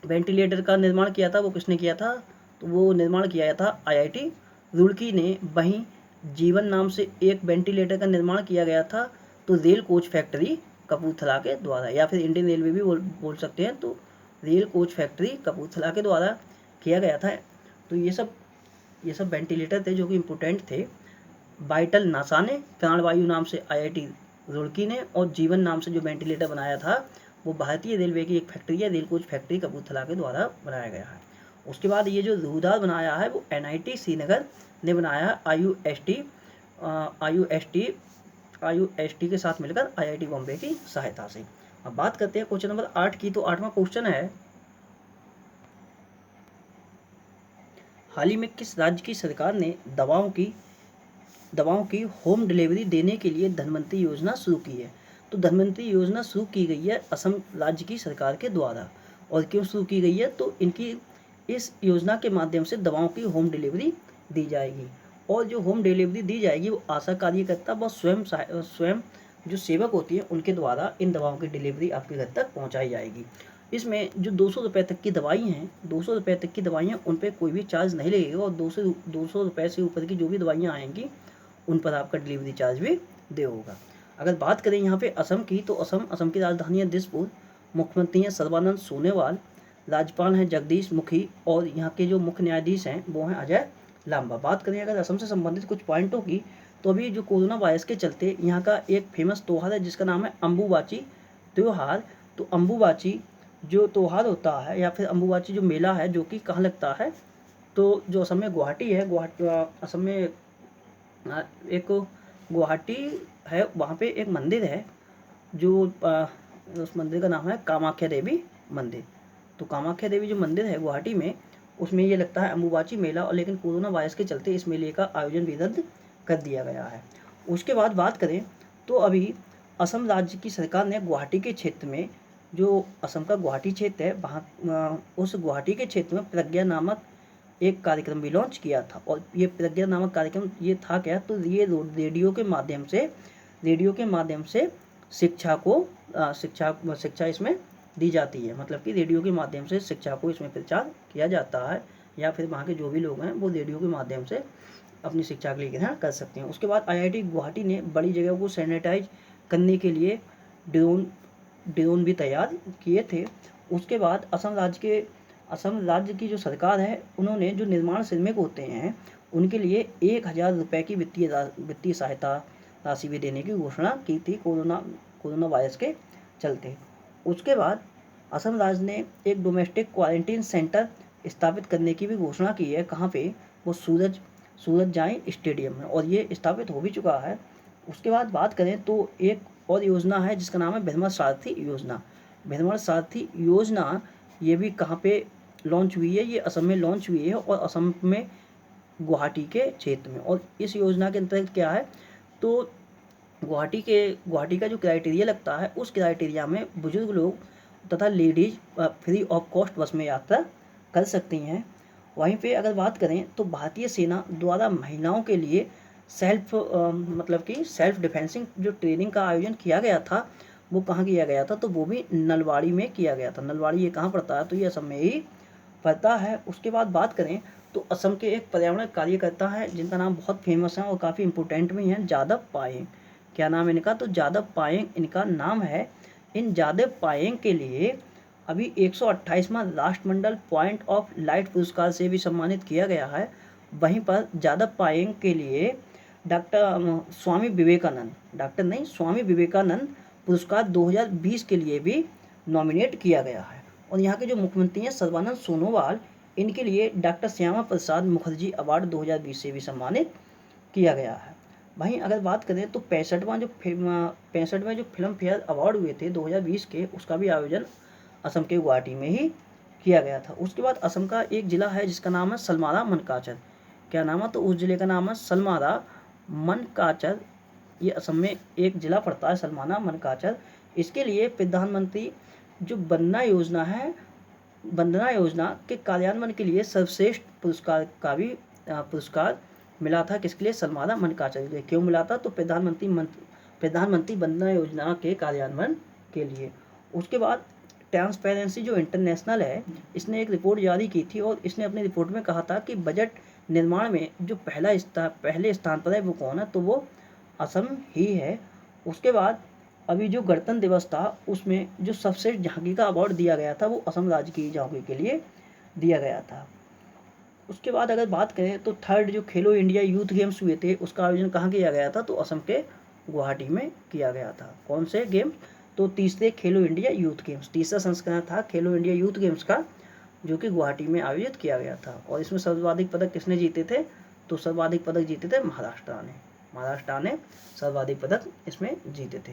वेंटिलेटर का निर्माण किया था। वो किसने किया था? तो वो निर्माण किया था आईआईटी रुड़की ने। वहीं जीवन नाम से एक वेंटिलेटर का निर्माण किया गया था, तो रेल कोच फैक्ट्री कपूरथला के द्वारा, या फिर इंडियन रेलवे भी बोल सकते हैं। तो रेल कोच फैक्ट्री कपूरथला के द्वारा किया गया था। तो ये सब वेंटिलेटर थे जो कि इम्पोर्टेंट थे। वाइटल नासा ने, प्राणवायु नाम से आईआईटी रुड़की ने, और जीवन नाम से जो वेंटिलेटर बनाया था वो भारतीय रेलवे की एक फैक्ट्री है, रेल कोच फैक्ट्री कपूरथला के द्वारा बनाया गया है। उसके बाद ये जो रूहदार बनाया है वो एनआईटी श्रीनगर ने बनाया है आईयूएसटी के साथ मिलकर आईआईटी बॉम्बे की सहायता से। अब बात करते हैं क्वेश्चन नंबर 8 की। तो 8वां क्वेश्चन है, हाल ही में किस राज्य की सरकार ने दवाओं की होम डिलीवरी देने के लिए धन्वंतरी योजना शुरू की है? तो धन्वंतरी योजना शुरू की गई है असम राज्य की सरकार के द्वारा। और क्यों शुरू की गई है? तो इनकी इस योजना के माध्यम से दवाओं की होम डिलीवरी दी जाएगी। और जो होम डिलीवरी दी जाएगी वो आशा कार्यकर्ता व स्वयं जो सेवक होती है उनके द्वारा इन दवाओं की डिलीवरी आपके घर तक पहुँचाई जाएगी। इसमें जो 200 रुपये तक की दवाई हैं, 200 रुपये तक की दवाइयाँ, उन पर कोई भी चार्ज नहीं लगेगा। और 200 रुपये से ऊपर की जो भी दवाइयाँ आएंगी उन पर आपका डिलीवरी चार्ज भी दे होगा। अगर बात करें यहाँ पे असम की, तो असम की राजधानी है दिसपुर, मुख्यमंत्री हैं सर्बानंद सोनोवाल, राज्यपाल हैं जगदीश मुखी, और यहाँ के जो मुख्य न्यायाधीश हैं वो हैं अजय लांबा। बात करें अगर असम से संबंधित कुछ पॉइंटों की, तो अभी जो कोरोना वायरस के चलते यहाँ का एक फेमस त्यौहार है जिसका नाम है अम्बुबाची त्यौहार। तो अम्बुबाची जो त्यौहार होता है, या फिर अम्बुबाची जो मेला है, जो कि कहाँ लगता है? तो जो असम में गुवाहाटी है, असम में एक गुवाहाटी है, वहाँ पे एक मंदिर है जो उस मंदिर का नाम है कामाख्या देवी मंदिर। तो कामाख्या देवी जो मंदिर है गुवाहाटी में, उसमें ये लगता है अम्बुबाची मेला। और लेकिन कोरोना वायरस के चलते इस मेले का आयोजन भी रद्द कर दिया गया है। उसके बाद बात करें तो अभी असम राज्य की सरकार ने गुवाहाटी के क्षेत्र में, जो असम का गुवाहाटी क्षेत्र है, वहाँ उस गुवाहाटी के क्षेत्र में प्रज्ञा नामक एक कार्यक्रम भी लॉन्च किया था। और ये प्रज्ञा नामक कार्यक्रम ये था क्या? तो ये रेडियो के माध्यम से शिक्षा इसमें दी जाती है। मतलब कि रेडियो के माध्यम से शिक्षा को इसमें प्रचार किया जाता है, या फिर वहाँ के जो भी लोग हैं वो रेडियो के माध्यम से अपनी शिक्षा के लिए ग्रहण कर सकते हैं। उसके बाद आईआईटी गुवाहाटी ने बड़ी जगह को सैनिटाइज करने के लिए ड्रोन भी तैयार किए थे। उसके बाद असम राज्य की जो सरकार है, उन्होंने जो निर्माण श्रमिक होते हैं उनके लिए 1000 रुपये की वित्तीय सहायता राशि भी देने की घोषणा की थी कोरोना वायरस के चलते। उसके बाद असम राज्य ने एक डोमेस्टिक क्वारंटीन सेंटर स्थापित करने की भी घोषणा की है। कहाँ पे? वो सूरज जाई स्टेडियम में, और ये स्थापित हो भी चुका है। उसके बाद बात करें तो एक और योजना है जिसका नाम है भ्रमण सारथी योजना। ये भी कहाँ पे लॉन्च हुई है? ये असम में लॉन्च हुई है, और असम में गुवाहाटी के क्षेत्र में। और इस योजना के अंतर्गत क्या है? तो गुवाहाटी का जो क्राइटेरिया लगता है, उस क्राइटेरिया में बुजुर्ग लोग तथा लेडीज फ्री ऑफ कॉस्ट बस में यात्रा कर सकती हैं। वहीं पे अगर बात करें तो भारतीय सेना द्वारा महिलाओं के लिए सेल्फ डिफेंसिंग जो ट्रेनिंग का आयोजन किया गया था, वो कहाँ किया गया था? तो वो भी नलवाड़ी में किया गया था। नलवाड़ी ये कहाँ पड़ता है? तो ये असम में ही पड़ता है। उसके बाद बात करें तो असम के एक पर्यावरण कार्यकर्ता हैं जिनका नाम बहुत फेमस है और काफ़ी इम्पोर्टेंट भी हैं, जादव पायेंग। क्या नाम है इनका? तो जादव पायेंग इनका नाम है। इन जादव पायेंग के लिए अभी 128वां राष्ट्रमंडल पॉइंट ऑफ लाइट पुरस्कार से भी सम्मानित किया गया है। वहीं पर जादव पायेंग के लिए स्वामी विवेकानंद पुरस्कार 2020 के लिए भी नॉमिनेट किया गया है। और यहाँ के जो मुख्यमंत्री हैं सर्बानंद सोनोवाल, इनके लिए डॉक्टर श्यामा प्रसाद मुखर्जी अवार्ड 2020 से भी सम्मानित किया गया है। वहीं अगर बात करें तो 65वां जो फिल्म फेयर अवार्ड हुए थे 2020 के, उसका भी आयोजन असम के गुवाहाटी में ही किया गया था। उसके बाद असम का एक ज़िला है जिसका नाम है सलमारा मनकाचर। क्या नाम है? तो उस ज़िले का नाम है सलमारा मनकाचर। ये असम में एक ज़िला पड़ता है सलमारा मनकाचर। इसके लिए प्रधानमंत्री जो वंदना योजना के कार्यान्वयन के लिए सर्वश्रेष्ठ पुरस्कार का भी पुरस्कार मिला था। किसके लिए? सलमारा मनकाचर के लिए। क्यों मिला था? तो प्रधानमंत्री वंदना योजना के कार्यान्वयन के लिए। उसके बाद ट्रांसपेरेंसी जो इंटरनेशनल है, इसने एक रिपोर्ट जारी की थी और इसने अपनी रिपोर्ट में कहा था कि बजट निर्माण में जो पहले स्थान पर है वो कौन है? तो वो असम ही है। उसके बाद अभी जो गणतंत्र दिवस था उसमें जो सबसे झांकी का अवार्ड दिया गया था वो असम राज्य की झांकी के लिए दिया गया था। उसके बाद अगर बात करें तो थर्ड जो खेलो इंडिया यूथ गेम्स हुए थे उसका आयोजन कहाँ किया गया था? तो असम के गुवाहाटी में किया गया था। कौन से गेम्स? तो तीसरे खेलो इंडिया यूथ गेम्स, तीसरा संस्करण था खेलो इंडिया यूथ गेम्स का, जो कि गुवाहाटी में आयोजित किया गया था। और इसमें सर्वाधिक पदक किसने जीते थे? तो सर्वाधिक पदक जीते थे महाराष्ट्र ने सर्वाधिक पदक इसमें जीते थे।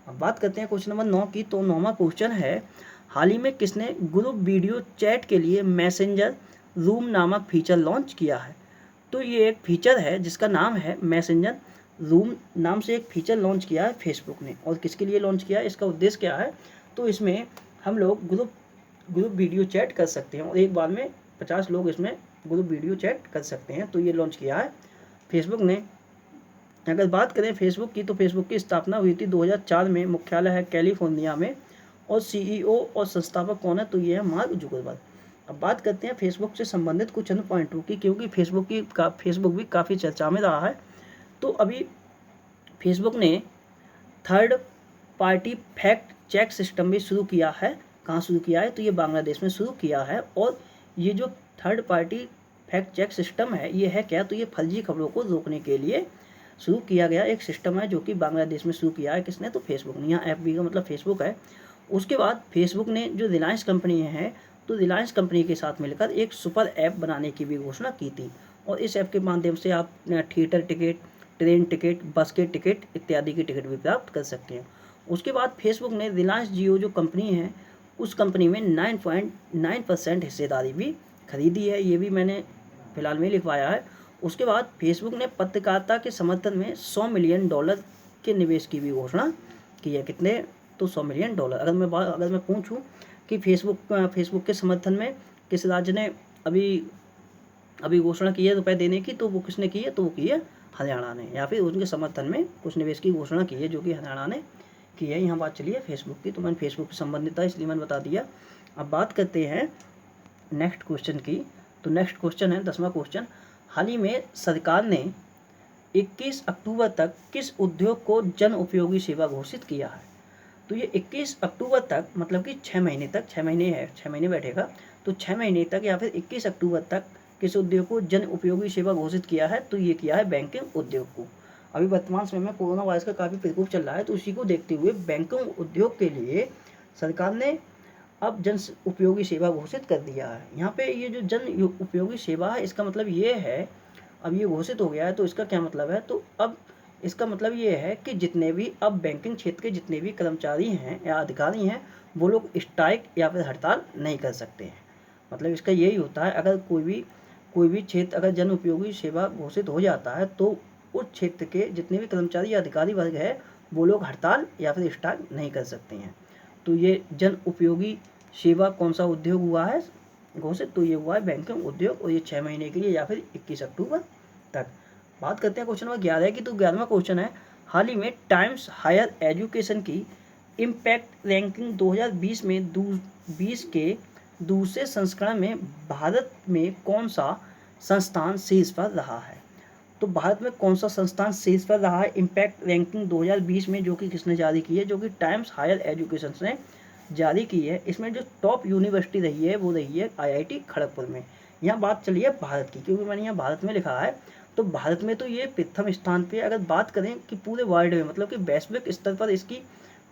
अब बात करते हैं क्वेश्चन नंबर 9 की। तो 9वां क्वेश्चन है, हाल ही में किसने ग्रुप वीडियो चैट के लिए मैसेंजर रूम नामक फीचर लॉन्च किया है? तो ये एक फीचर है जिसका नाम है मैसेंजर रूम नाम से एक फीचर लॉन्च किया है फेसबुक ने। और किसके लिए लॉन्च किया है? इसका उद्देश्य क्या है? तो इसमें हम लोग ग्रुप वीडियो चैट कर सकते हैं और एक बार में 50 लोग इसमें ग्रुप वीडियो चैट कर सकते हैं। तो ये लॉन्च किया है फेसबुक ने। अगर बात करें फेसबुक की, तो फेसबुक की स्थापना हुई थी 2004 में, मुख्यालय है कैलिफोर्निया में, और CEO और संस्थापक कौन है? तो ये है मार्क जुकरबर्ग। अब बात करते हैं फेसबुक से संबंधित कुछ अन्य पॉइंटों की, क्योंकि फेसबुक भी काफ़ी चर्चा में रहा है। तो अभी फेसबुक ने third party fact check system भी शुरू किया है। कहाँ शुरू किया है? तो ये बांग्लादेश में शुरू किया है। और ये जो third party fact check system है ये है क्या? तो ये फर्जी खबरों को रोकने के लिए शुरू किया गया एक सिस्टम है, जो कि बांग्लादेश में शुरू किया है। किसने? तो फेसबुक ने। यहाँ FB का मतलब फेसबुक है। उसके बाद फेसबुक ने जो रिलायंस कंपनी है, तो रिलायंस कंपनी के साथ मिलकर एक सुपर ऐप बनाने की भी घोषणा की थी। और इस ऐप के माध्यम से आप थिएटर टिकट, ट्रेन टिकट, बस के टिकट इत्यादि की टिकट भी प्राप्त कर सकते हैं। उसके बाद फेसबुक ने रिलायंस जियो जो कंपनी है उस कंपनी में 9.9% हिस्सेदारी भी खरीदी है। ये भी मैंने फिलहाल में लिखवाया है। उसके बाद फेसबुक ने पत्रकारिता के समर्थन में $100 मिलियन के निवेश की भी घोषणा की है। कितने? तो $100 मिलियन। अगर मैं पूछूं कि फेसबुक के समर्थन में किस राज्य ने अभी घोषणा की है रुपए देने की, तो वो किसने की है? तो वो की है हरियाणा ने, या फिर उनके समर्थन में कुछ निवेश की घोषणा की है जो कि हरियाणा ने की है। यहाँ बात चलिए फेसबुक की, तो मैंने फेसबुक से संबंधित था इसलिए मैंने बता दिया। अब बात करते हैं नेक्स्ट क्वेश्चन की। तो नेक्स्ट क्वेश्चन है 10वां क्वेश्चन, हाल ही में सरकार ने 21 अक्टूबर तक किस उद्योग को जन उपयोगी सेवा घोषित किया है? तो ये 21 अक्टूबर तक मतलब कि 6 महीने तक, 6 महीने बैठेगा, तो 6 महीने तक या फिर 21 अक्टूबर तक किस उद्योग को जन उपयोगी सेवा घोषित किया है? तो ये किया है बैंकिंग उद्योग को। अभी वर्तमान समय में कोरोना वायरस का काफ़ी प्रकोप चल रहा है, तो उसी को देखते हुए बैंकिंग उद्योग के लिए सरकार ने अब जन उपयोगी सेवा घोषित कर दिया है। यहाँ पे ये जो जन उपयोगी सेवा है इसका मतलब ये है, अब ये घोषित हो गया है तो इसका क्या मतलब है? तो अब इसका मतलब ये है कि जितने भी अब बैंकिंग क्षेत्र के जितने भी कर्मचारी हैं या अधिकारी हैं वो लोग स्ट्राइक या फिर हड़ताल नहीं कर सकते हैं। मतलब इसका यही होता है, अगर कोई भी क्षेत्र अगर जन उपयोगी सेवा घोषित हो जाता है तो उस क्षेत्र के जितने भी कर्मचारी या अधिकारी वर्ग है वो लोग हड़ताल या फिर स्ट्राइक नहीं कर सकते हैं। तो ये जन उपयोगी सेवा कौन सा उद्योग हुआ है घोषित? तो ये हुआ है बैंकिंग उद्योग, और ये 6 महीने के लिए या फिर 21 अक्टूबर तक। बात करते हैं क्वेश्चन नंबर 11 की। तो 11वां क्वेश्चन है, हाल ही में टाइम्स हायर एजुकेशन की इम्पैक्ट रैंकिंग 2020 में 20 के दूसरे संस्करण में भारत में कौन सा संस्थान शीर्ष पर रहा है? तो भारत में कौन सा संस्थान शीर्ष पर रहा है इम्पैक्ट रैंकिंग 2020 में, जो कि किसने जारी की है, जो कि टाइम्स हायर एजुकेशन ने जारी की है। इसमें जो टॉप यूनिवर्सिटी रही है वो रही है IIT खड़गपुर में। यहाँ बात चली है भारत की, क्योंकि मैंने यहाँ भारत में लिखा है, तो भारत में तो ये प्रथम स्थान पे। अगर बात करें कि पूरे वर्ल्ड में, मतलब कि वैश्विक स्तर पर इसकी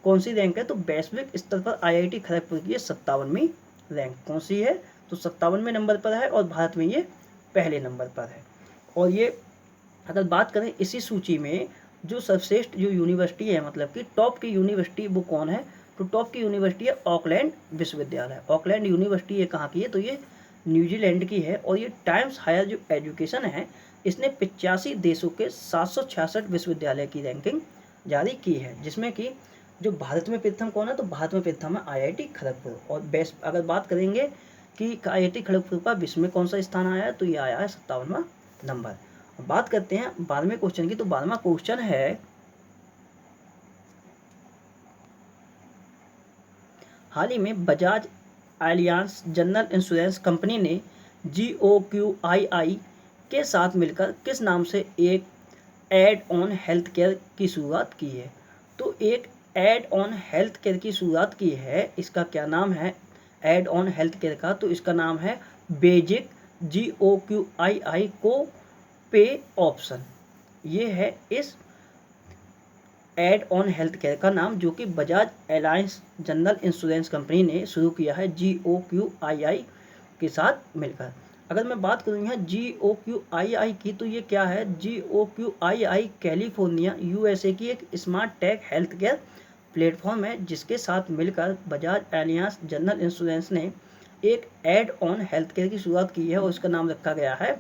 कौन सी रैंक है, तो वैश्विक स्तर पर IIT खड़गपुर की 57वीं रैंक कौन सी है, तो 57वें नंबर पर है, और भारत में ये पहले नंबर पर है। और ये अगर बात करें इसी सूची में जो सर्वश्रेष्ठ जो यूनिवर्सिटी है, मतलब कि टॉप की यूनिवर्सिटी, वो कौन है, तो टॉप की यूनिवर्सिटी है ऑकलैंड विश्वविद्यालय। ऑकलैंड यूनिवर्सिटी ये कहाँ की है, तो ये न्यूजीलैंड की है। और ये टाइम्स हायर जो एजुकेशन है, इसने 85 देशों के 766 विश्वविद्यालय की रैंकिंग जारी की है, जिसमें कि जो भारत में प्रथम कौन है, तो भारत में प्रथम है IIT खड़गपुर। और बेस्ट अगर बात करेंगे कि IIT खड़गपुर का विश्व में कौन सा स्थान आया है, तो ये आया है 57वां नंबर। बात करते हैं 12वें क्वेश्चन की। तो 12वां क्वेश्चन है, हाल ही में Bajaj Allianz General Insurance Company ने GOQII के साथ मिलकर किस नाम से एक एड ऑन हेल्थ केयर की शुरुआत की है। तो एक एड ऑन हेल्थ केयर की शुरुआत की है, इसका क्या नाम है एड ऑन हेल्थ केयर का, तो इसका नाम है बेजिक GOQII को पे ऑप्शन। ये है इस एड ऑन हेल्थ केयर का नाम, जो कि Bajaj Allianz General Insurance Company ने शुरू किया है GOQII के साथ मिलकर। अगर मैं बात करूँ यहाँ GOQII की, तो ये क्या है, GOQII कैलिफोर्निया USA की एक smart tech health care platform है, जिसके साथ मिलकर बजाज एलियांस जनरल इंश्योरेंस ने एक एड ऑन हेल्थ केयर की शुरुआत की है, और इसका नाम रखा गया है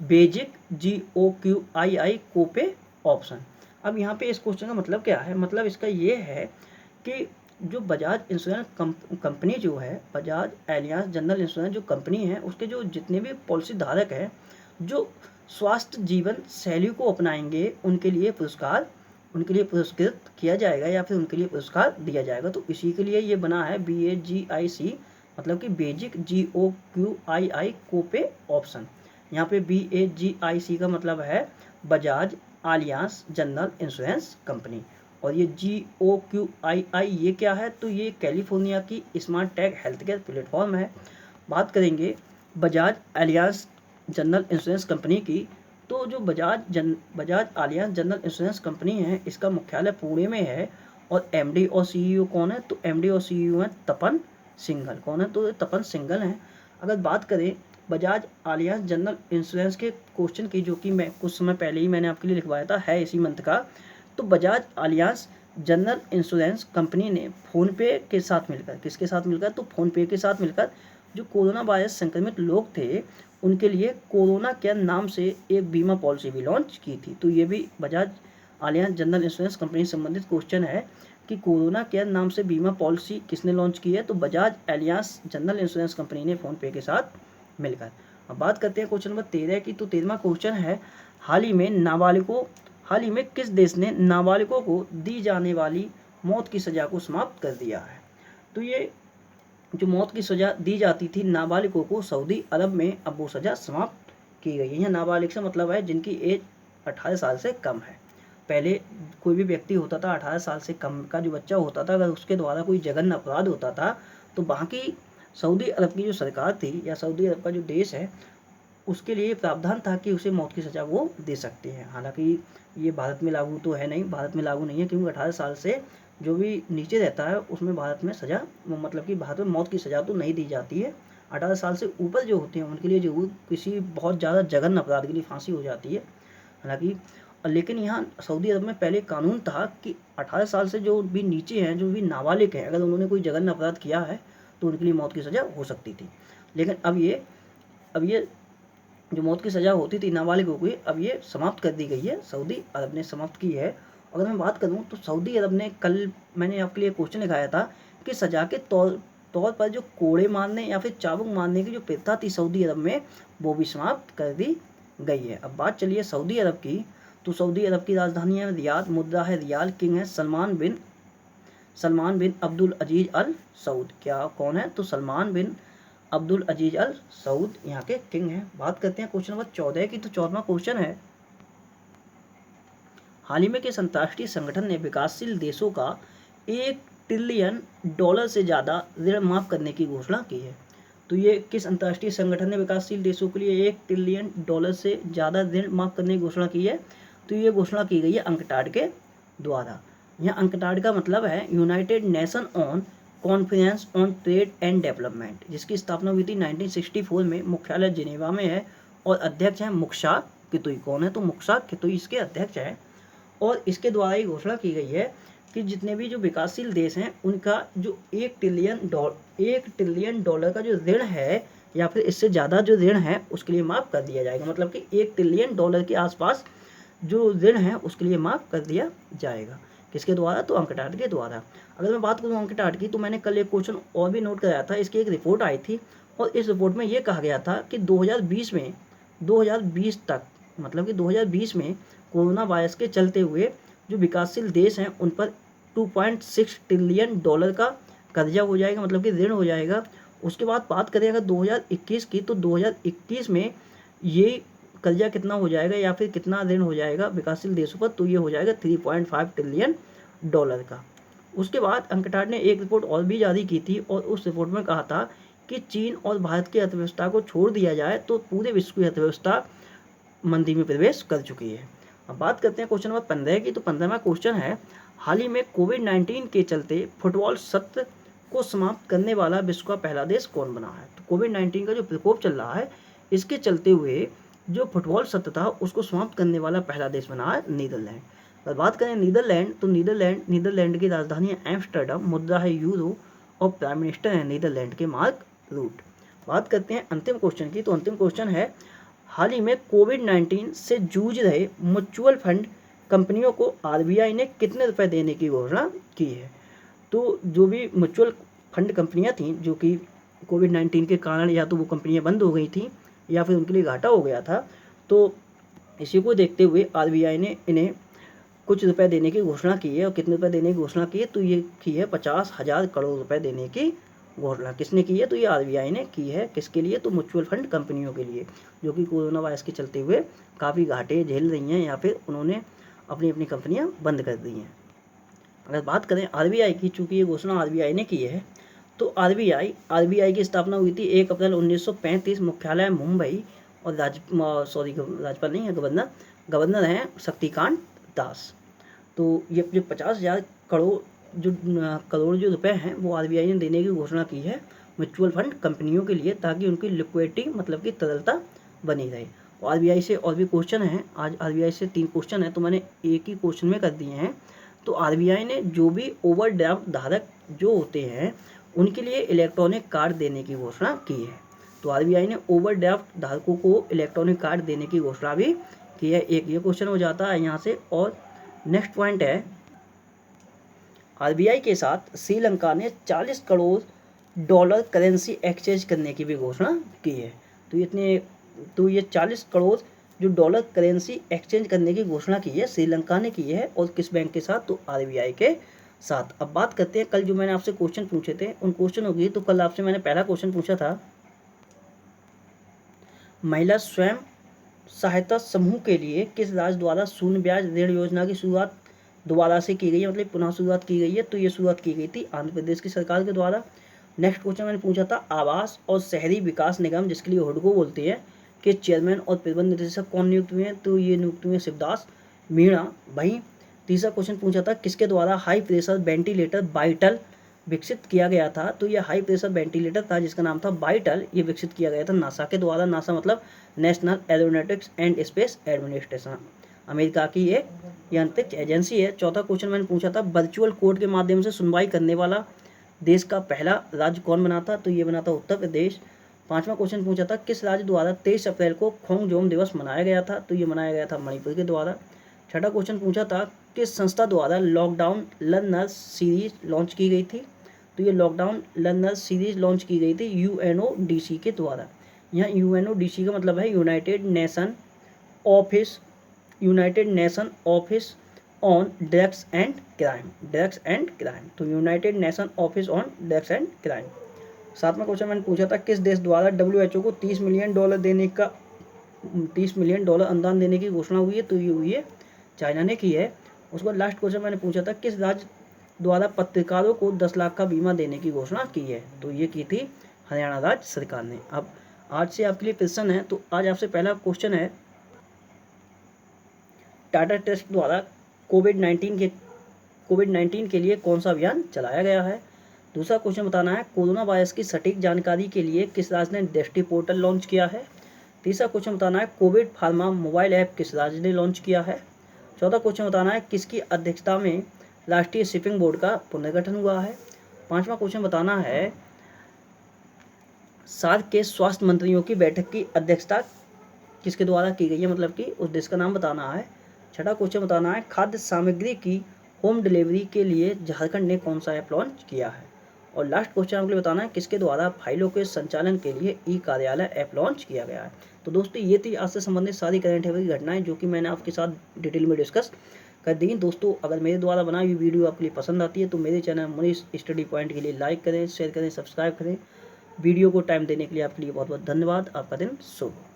बेजिक GOQII कोपे ऑप्शन। अब यहाँ पे इस क्वेश्चन का मतलब क्या है, मतलब इसका ये है कि जो बजाज इंश्योरेंस कंपनी जो है, बजाज एलियांस जनरल इंश्योरेंस जो कंपनी है, उसके जो जितने भी पॉलिसी धारक हैं जो स्वास्थ्य जीवन शैली को अपनाएंगे, उनके लिए पुरस्कृत किया जाएगा, या फिर उनके लिए पुरस्कार दिया जाएगा। तो इसी के लिए ये बना है BAGIC, मतलब कि बेजिक GOQII कोपे ऑप्शन। यहाँ पे BAGIC का मतलब है Bajaj Allianz General Insurance company, और ये GOQII ये क्या है, तो ये कैलिफोर्निया की smart tech health care platform है। बात करेंगे Bajaj Allianz General Insurance Company की, तो जो Bajaj Allianz General Insurance Company है, इसका मुख्यालय पुणे में है, और MD और CEO कौन है, तो MD और CEO हैं तपन सिंघल। कौन है, तो तपन सिंघल हैं। अगर बात करें बजाज एलियांस जनरल इंश्योरेंस के क्वेश्चन की, जो कि मैं कुछ समय पहले ही मैंने आपके लिए लिखवाया था, है इसी मंथ का, तो Bajaj Allianz General Insurance Company ने फ़ोनपे के साथ मिलकर, किसके साथ मिलकर, तो फ़ोनपे के साथ मिलकर जो कोरोना वायरस संक्रमित लोग थे, उनके लिए कोरोना केयर नाम से एक बीमा पॉलिसी भी लॉन्च की थी। तो ये भी Bajaj Allianz General Insurance company से संबंधित क्वेश्चन है कि कोरोना केयर नाम से बीमा पॉलिसी किसने लॉन्च की है, तो Bajaj Allianz General Insurance Company ने फ़ोनपे के साथ मिलकर। अब बात करते हैं क्वेश्चन नंबर 13 की। तो 13वां क्वेश्चन है, हाल ही में किस देश ने नाबालिगों को दी जाने वाली मौत की सज़ा को समाप्त कर दिया है। तो ये जो मौत की सज़ा दी जाती थी नाबालिगों को सऊदी अरब में, अब वो सज़ा समाप्त की गई है। यहाँ नाबालिग से मतलब है जिनकी एज 18 साल से कम है। पहले कोई भी व्यक्ति होता था 18 साल से कम का जो बच्चा होता था, अगर उसके द्वारा कोई जघन्य अपराध होता था, तो वहाँ की सऊदी अरब की जो सरकार थी, या सऊदी अरब का जो देश है, उसके लिए प्रावधान था कि उसे मौत की सज़ा वो दे सकते हैं। हालांकि ये भारत में लागू तो है नहीं, भारत में लागू नहीं है, क्योंकि 18 साल से जो भी नीचे रहता है उसमें भारत में सज़ा, मतलब कि भारत में मौत की सज़ा तो नहीं दी जाती है। 18 साल से ऊपर जो होते हैं उनके लिए जरूर किसी बहुत ज़्यादा जघन्य अपराध के लिए फांसी हो जाती है। हालांकि लेकिन यहाँ सऊदी अरब में पहले कानून था कि 18 साल से जो भी नीचे हैं, जो भी नाबालिग हैं, अगर उन्होंने कोई जघन्य अपराध किया है तो उनके लिए मौत की सज़ा हो सकती थी। लेकिन अब ये जो मौत की सज़ा होती थी नाबालिगों को, अब ये समाप्त कर दी गई है, सऊदी अरब ने समाप्त की है। अगर मैं बात करूं तो सऊदी अरब ने, कल मैंने आपके लिए क्वेश्चन लिखाया था कि सज़ा के तौर पर जो कोड़े मारने या फिर चाबुक मारने की जो प्रथा थी सऊदी अरब में, वो भी समाप्त कर दी गई है। अब बात चलिए सऊदी अरब की। तो सऊदी अरब की राजधानी है रियाद, मुद्रा है रियाल, किंग है सलमान बिन अब्दुल अजीज अल सऊद। क्या कौन है, तो सलमान बिन अब्दुल अजीज अल सऊद यहाँ के किंग हैं। बात करते हैं क्वेश्चन नंबर 14 की। तो 14वां क्वेश्चन है, हाल ही में किस अंतर्राष्ट्रीय संगठन ने विकासशील देशों का $1 ट्रिलियन से ज़्यादा ऋण माफ करने की घोषणा की है? तो ये किस अंतर्राष्ट्रीय संगठन ने विकासशील देशों के लिए $1 ट्रिलियन से ज़्यादा ऋण माफ करने की घोषणा की है? तो ये घोषणा की गई है अंकटाड के द्वारा। यहाँ अंकटाड का मतलब है United nation on conference on trade and development, जिसकी स्थापना हुई थी 1964 में, मुख्यालय जिनेवा में है और अध्यक्ष हैं मुक्शा कितुई। कौन है? तो मुक्शा कितुई इसके अध्यक्ष हैं। और इसके द्वारा ये घोषणा की गई है कि जितने भी जो विकासशील देश हैं उनका जो $1 ट्रिलियन का जो ऋण है या फिर इससे ज़्यादा जो ऋण है उसके लिए माफ़ कर दिया जाएगा। मतलब कि $1 ट्रिलियन के आसपास जो ऋण है उसके लिए माफ़ कर दिया जाएगा। किसके द्वारा? तो अंकटाड के द्वारा। अगर मैं बात करूँ अंकटाड की, तो मैंने कल एक क्वेश्चन और भी नोट कराया था। इसकी एक रिपोर्ट आई थी और इस रिपोर्ट में ये कहा गया था कि 2020 तक, मतलब कि 2020 में कोरोना वायरस के चलते हुए जो विकासशील देश हैं उन पर $2.6 ट्रिलियन का कर्जा हो जाएगा, मतलब कि ऋण हो जाएगा। उसके बाद बात करें अगर 2021 की, तो 2021 में ये कर्जा कितना हो जाएगा या फिर कितना ऋण हो जाएगा विकासशील देशों पर? तो ये हो जाएगा $3.5 ट्रिलियन का। उसके बाद अंकटाड ने एक रिपोर्ट और भी जारी की थी और उस रिपोर्ट में कहा था कि चीन और भारत की अर्थव्यवस्था को छोड़ दिया जाए तो पूरे विश्व की अर्थव्यवस्था मंदी में प्रवेश कर चुकी है। अब बात करते हैं क्वेश्चन नंबर 15 की। तो 15वां क्वेश्चन है, हाल ही में कोविड-19 के चलते फुटबॉल सत्र को समाप्त करने वाला विश्व का पहला देश कौन बना है? तो कोविड-19 का जो प्रकोप चल रहा है इसके चलते हुए जो फुटबॉल सत्र था उसको समाप्त करने वाला पहला देश बना है नीदरलैंड। अगर बात करें नीदरलैंड, तो नीदरलैंड की राजधानी है एम्स्टर्डम, मुद्रा है यूरो और प्राइम मिनिस्टर है नीदरलैंड के मार्क रूट। बात करते हैं अंतिम क्वेश्चन की। तो अंतिम क्वेश्चन है, हाल ही में कोविड-19 से जूझ रहे म्यूचुअल फंड कंपनियों को आरबीआई ने कितने रुपए देने की घोषणा की है? तो जो भी म्यूचुअल फंड कंपनियां थीं जो कि कोविड-19 के कारण या तो वो कंपनियां बंद हो गई थीं या फिर उनके लिए घाटा हो गया था, तो इसी को देखते हुए आरबीआई ने इन्हें कुछ रुपए देने की घोषणा की है। और कितने रुपए देने की घोषणा की है? तो ये की है 50,000 करोड़ रुपए देने की घोषणा। किसने की है? तो ये आरबीआई ने की है। किसके लिए? तो म्यूचुअल फंड कंपनियों के लिए जो कि कोरोना वायरस के चलते हुए काफ़ी घाटे झेल रही हैं या फिर उन्होंने अपनी अपनी कंपनियां बंद कर दी हैं। अगर बात करें आरबीआई की, चूँकि ये घोषणा आरबीआई ने की है, तो आरबीआई की स्थापना हुई थी 1 अप्रैल 1935, मुख्यालय मुंबई और राज्यपाल नहीं है, गवर्नर हैं शक्तिकांत दास। तो ये जो 50,000 करोड़ जो रुपए हैं वो आरबीआई ने देने की घोषणा की है म्यूचुअल फंड कंपनियों के लिए, ताकि उनकी लिक्विडिटी मतलब कि तरलता बनी रहे। और आरबीआई से और भी क्वेश्चन हैं, आज आरबीआई से 3 क्वेश्चन हैं तो मैंने एक ही क्वेश्चन में कर दिए हैं। तो आरबीआई ने जो भी ओवरड्राफ्ट धारक जो होते हैं उनके लिए इलेक्ट्रॉनिक कार्ड देने की घोषणा की है। तो आरबीआई ने ओवरड्राफ्ट धारकों को इलेक्ट्रॉनिक कार्ड देने की घोषणा भी की है। एक ये क्वेश्चन हो जाता है यहाँ से। और नेक्स्ट पॉइंट है, आरबीआई के साथ श्रीलंका ने $40 करोड़ करेंसी एक्सचेंज करने की भी घोषणा की है। तो ये 40 करोड़ जो डॉलर करेंसी एक्सचेंज करने की घोषणा की है श्रीलंका ने की है। और किस बैंक के साथ? तो आरबीआई के साथ। अब बात करते हैं, कल जो मैंने आपसे क्वेश्चन पूछे थे उन क्वेश्चनों की। तो कल आपसे मैंने पहला क्वेश्चन पूछा था, महिला स्वयं सहायता समूह के लिए किस राज्य द्वारा शून्य ब्याज ऋण योजना की शुरुआत दोबारा से की गई है, मतलब पुनः शुरुआत की गई है? तो ये शुरुआत की गई थी आंध्र प्रदेश की सरकार के द्वारा। नेक्स्ट क्वेश्चन मैंने पूछा था, आवास और शहरी विकास निगम जिसके लिए हुडको बोलते हैं के चेयरमैन और प्रबंध निदेशक कौन नियुक्त हुए हैं? तो ये नियुक्त हुए शिवदास मीणा। वहीं तीसरा क्वेश्चन पूछा था, किसके द्वारा हाई प्रेशर वेंटिलेटर बाइटल विकसित किया गया था? तो ये हाई प्रेशर वेंटिलेटर था जिसका नाम था बाइटल, ये विकसित किया गया था नासा के द्वारा। नासा मतलब national aeronautics and space administration, America की एक अंतरिक्ष एजेंसी है। चौथा क्वेश्चन मैंने पूछा था, वर्चुअल कोर्ट के माध्यम से सुनवाई करने वाला देश का पहला राज्य कौन बना था? तो ये बना था उत्तर प्रदेश। पांचवा क्वेश्चन पूछा था, किस राज्य द्वारा 23 अप्रैल को खोंगजोम दिवस मनाया गया था? तो ये मनाया गया था मणिपुर के द्वारा। छठा क्वेश्चन पूछा था, किस संस्था द्वारा लॉकडाउन लर्नर्स सीरीज लॉन्च की गई थी? तो ये लॉकडाउन लर्नर्स सीरीज लॉन्च की गई थी यूएनओडीसी के द्वारा। यहाँ यूएनओडीसी का मतलब है United Nation office on drugs and crime. तो United Nation office on drugs and crime. सातवां क्वेश्चन मैंने पूछा था, किस देश द्वारा WHO को $30 मिलियन अनुदान देने की घोषणा हुई है? तो ये हुई है चाइना ने की है। उसके बाद लास्ट क्वेश्चन मैंने पूछा था किस राज्य द्वारा पत्रकारों को 10 लाख का बीमा देने की घोषणा की है, तो ये की थी हरियाणा राज्य सरकार ने। अब आज से आपके लिए प्रश्न है, तो आज आपसे पहला क्वेश्चन है टाटा ट्रस्ट द्वारा कोविड-19 के लिए कौन सा अभियान चलाया गया है। दूसरा क्वेश्चन बताना है कोरोना वायरस की सटीक जानकारी के लिए किस राज्य ने दृष्टि पोर्टल लॉन्च किया है। तीसरा क्वेश्चन बताना है कोविड फार्मा मोबाइल ऐप किस राज्य ने लॉन्च किया है। चौथा क्वेश्चन बताना है किसकी अध्यक्षता में राष्ट्रीय शिपिंग बोर्ड का पुनर्गठन हुआ है। पांचवा क्वेश्चन बताना है सार्क के स्वास्थ्य मंत्रियों की बैठक की अध्यक्षता किसके द्वारा की गई है, मतलब कि उस देश का नाम बताना है। छठा क्वेश्चन बताना है खाद्य सामग्री की होम डिलीवरी के लिए झारखंड ने कौन सा ऐप लॉन्च किया है। और लास्ट क्वेश्चन आपको बताना है किसके द्वारा फाइलों के संचालन के लिए ई कार्यालय ऐप लॉन्च किया गया है। तो दोस्तों ये थी आज से संबंधित सारी करंट अफेयर की घटनाएं जो कि मैंने आपके साथ डिटेल में डिस्कस कर दी। दोस्तों अगर मेरे द्वारा बनाई हुई वीडियो आपके लिए पसंद आती है तो मेरे चैनल मनीष स्टडी पॉइंट के लिए लाइक करें, शेयर करें, सब्सक्राइब करें। वीडियो को टाइम देने के लिए आपके लिए बहुत बहुत धन्यवाद। आपका दिन शुभ हो।